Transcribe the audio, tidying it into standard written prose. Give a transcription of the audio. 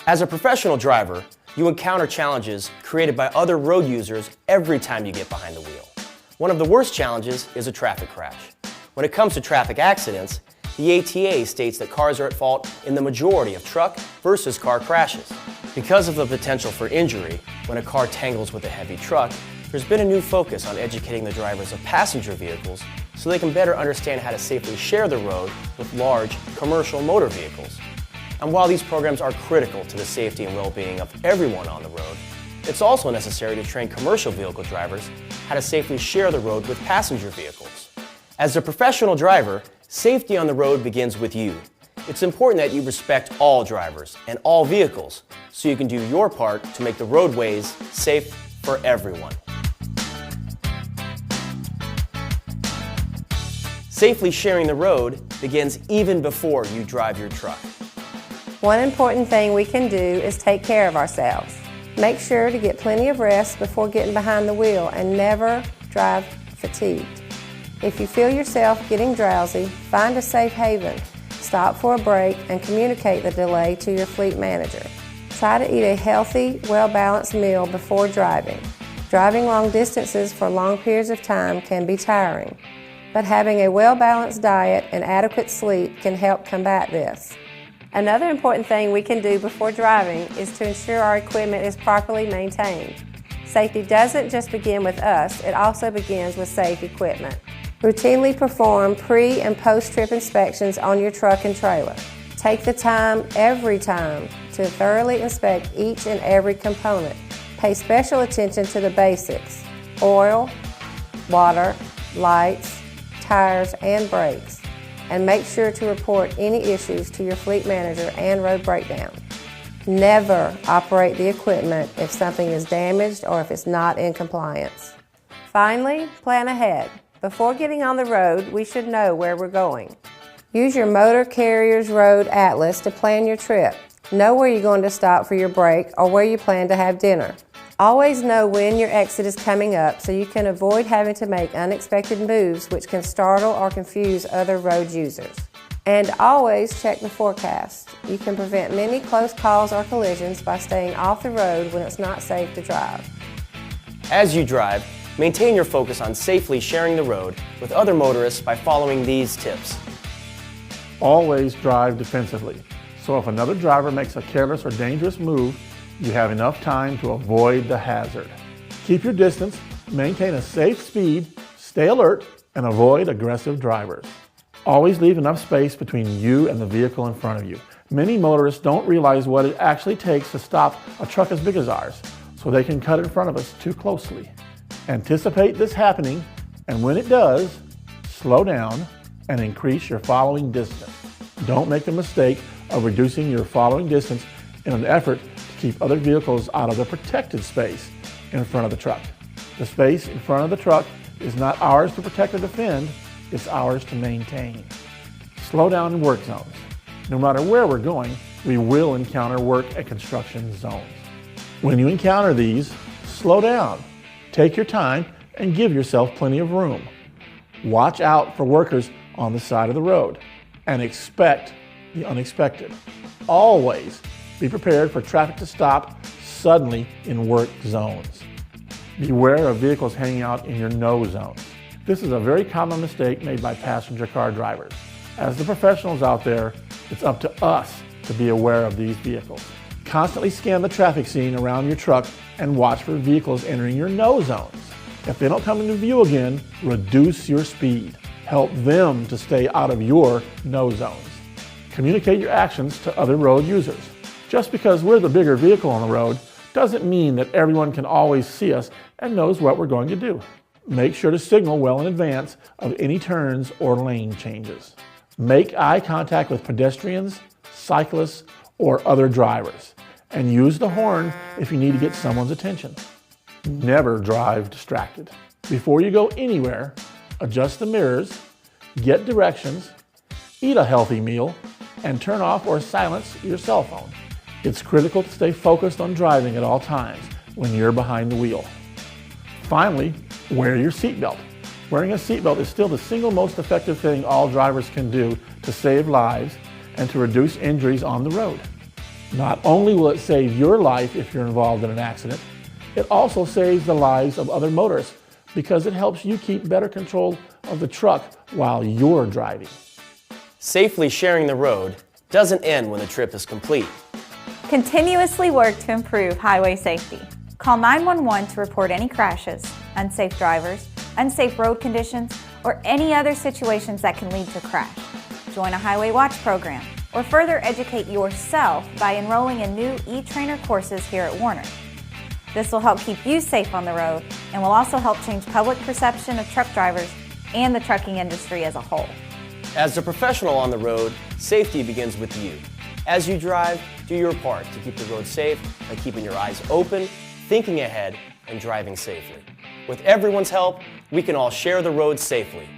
As a professional driver, you encounter challenges created by other road users every time you get behind the wheel. One of the worst challenges is a traffic crash. When it comes to traffic accidents, the ATA states that cars are at fault in the majority of truck versus car crashes. Because of the potential for injury when a car tangles with a heavy truck, there's been a new focus on educating the drivers of passenger vehicles so they can better understand how to safely share the road with large commercial motor vehicles. And while these programs are critical to the safety and well-being of everyone on the road, it's also necessary to train commercial vehicle drivers how to safely share the road with passenger vehicles. As a professional driver, safety on the road begins with you. It's important that you respect all drivers and all vehicles so you can do your part to make the roadways safe for everyone. Safely sharing the road begins even before you drive your truck. One important thing we can do is take care of ourselves. Make sure to get plenty of rest before getting behind the wheel and never drive fatigued. If you feel yourself getting drowsy, find a safe haven, stop for a break, and communicate the delay to your fleet manager. Try to eat a healthy, well-balanced meal before driving. Driving long distances for long periods of time can be tiring, but having a well-balanced diet and adequate sleep can help combat this. Another important thing we can do before driving is to ensure our equipment is properly maintained. Safety doesn't just begin with us, it also begins with safe equipment. Routinely perform pre- and post-trip inspections on your truck and trailer. Take the time every time to thoroughly inspect each and every component. Pay special attention to the basics: oil, water, lights, tires, and brakes. And make sure to report any issues to your fleet manager and road breakdown. Never operate the equipment if something is damaged or if it's not in compliance. Finally, plan ahead. Before getting on the road, we should know where we're going. Use your Motor Carrier's Road Atlas to plan your trip. Know where you're going to stop for your break or where you plan to have dinner. Always know when your exit is coming up so you can avoid having to make unexpected moves which can startle or confuse other road users. And always check the forecast. You can prevent many close calls or collisions by staying off the road when it's not safe to drive. As you drive, maintain your focus on safely sharing the road with other motorists by following these tips. Always drive defensively, so if another driver makes a careless or dangerous move, you have enough time to avoid the hazard. Keep your distance, maintain a safe speed, stay alert, and avoid aggressive drivers. Always leave enough space between you and the vehicle in front of you. Many motorists don't realize what it actually takes to stop a truck as big as ours, so they can cut in front of us too closely. Anticipate this happening, and when it does, slow down and increase your following distance. Don't make the mistake of reducing your following distance in an effort to keep other vehicles out of the protected space in front of the truck. The space in front of the truck is not ours to protect or defend, it's ours to maintain. Slow down in work zones. No matter where we're going, we will encounter work and construction zones. When you encounter these, slow down. Take your time and give yourself plenty of room. Watch out for workers on the side of the road and expect the unexpected. Always be prepared for traffic to stop suddenly in work zones. Beware of vehicles hanging out in your no zones. This is a very common mistake made by passenger car drivers. As the professionals out there, it's up to us to be aware of these vehicles. Constantly scan the traffic scene around your truck and watch for vehicles entering your no zones. If they don't come into view again, reduce your speed. Help them to stay out of your no zones. Communicate your actions to other road users. Just because we're the bigger vehicle on the road doesn't mean that everyone can always see us and knows what we're going to do. Make sure to signal well in advance of any turns or lane changes. Make eye contact with pedestrians, cyclists, or other drivers, and use the horn if you need to get someone's attention. Never drive distracted. Before you go anywhere, adjust the mirrors, get directions, eat a healthy meal, and turn off or silence your cell phone. It's critical to stay focused on driving at all times when you're behind the wheel. Finally, wear your seatbelt. Wearing a seatbelt is still the single most effective thing all drivers can do to save lives and to reduce injuries on the road. Not only will it save your life if you're involved in an accident, it also saves the lives of other motorists because it helps you keep better control of the truck while you're driving. Safely sharing the road doesn't end when the trip is complete. Continuously work to improve highway safety. Call 911 to report any crashes, unsafe drivers, unsafe road conditions, or any other situations that can lead to a crash. Join a Highway Watch program, or further educate yourself by enrolling in new e-trainer courses here at Werner. This will help keep you safe on the road and will also help change public perception of truck drivers and the trucking industry as a whole. As a professional on the road, safety begins with you. As you drive, do your part to keep the road safe by keeping your eyes open, thinking ahead, and driving safely. With everyone's help, we can all share the road safely.